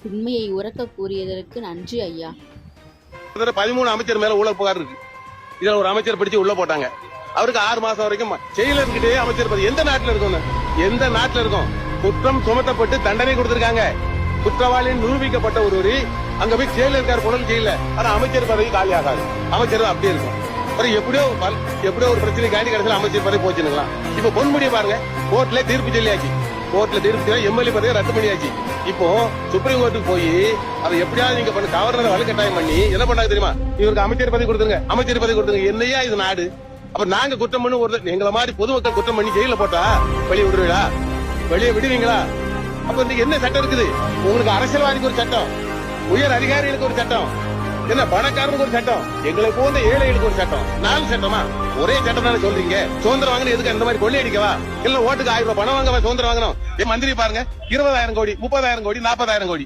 உண்மையை உரக்க கூறியதற்கு நன்றி ஐயா. 13 அமைச்சர் மேல ஊழல் புகார் இருக்கு. இதுல ஒரு அமைச்சர் பிடிச்சு உள்ள போட்டாங்க. அவருக்கு 6 மாசம் வரைக்கும் ஜெயில இருக்கிட்டே அமைச்சர் பதவி. எந்த நாட்டுல இருக்கும்? எந்த நாட்டுல இருக்கும்? குற்றம் சுமத்தப்பட்டு தண்டனை கொடுத்திருக்காங்க. குற்றவாளின்னு நிரூபிக்கப்பட்ட ஒருவரு அங்க போய் ஜெயில இருக்காரு, புனல் ஜெயில. ஆனா அமைச்சர் பதவி காலி ஆகாது. அமைச்சர் அப்படியே இருக்கும். எப்படியோ ஒரு பிரச்சனை காண்டி கடைசியில் அமைச்சர் பதவி போச்சுங்களா? இப்ப பொன்முடியை பாருங்க, கோர்ட்ல தீர்ப்பு சொல்லியாச்சு. கோர்ட்ல தீர்ப்பு எம்எல்ஏ பதவி ரத்து பண்ணியாச்சு. இப்போ சுப்ரீம் கோர்ட்டுக்கு போய் அதை எப்படியாவது நீங்க பண்ண கவர்னர் வலுக்கட்டாயம் பண்ணி என்ன பண்ணாங்க தெரியுமா? இவருக்கு அமைச்சர் பதவி கொடுத்துருங்க, அமைச்சர் பதவி கொடுத்துருங்க. என்னையா இது நாடு? அப்ப நாங்க குற்றம் பண்ணி ஒரு எங்களை மாதிரி பொதுமக்கள் குற்றம் பண்ணி ஜெயில போட்டா வெளியே விடுவீங்களா? வெளியே விடுவீங்களா? அப்ப இன்னைக்கு என்ன சட்டம் இருக்குது? உங்களுக்கு அரசியல்வாதிக்கு ஒரு சட்டம், உயர் அதிகாரிகளுக்கு ஒரு சட்டம், என்ன பணக்காரனுக்கு ஒரு சட்டம், எங்களை போன்ற ஏழைகளுக்கு ஒரு சட்டம். 4 சட்டமா? ஒரே சட்டம் தானே சொல்றீங்க? சுதந்திரம் வாங்கின எதுக்கு அந்த மாதிரி கொள்ளை அடிக்கவா? இல்ல ஓட்டுக்கு 1000 ரூபாய் பணம் வாங்கவா சுதந்திரம் வாங்கணும்? மந்திரி பாருங்க, 20,000 கோடி, 30,000 கோடி, 40,000 கோடி.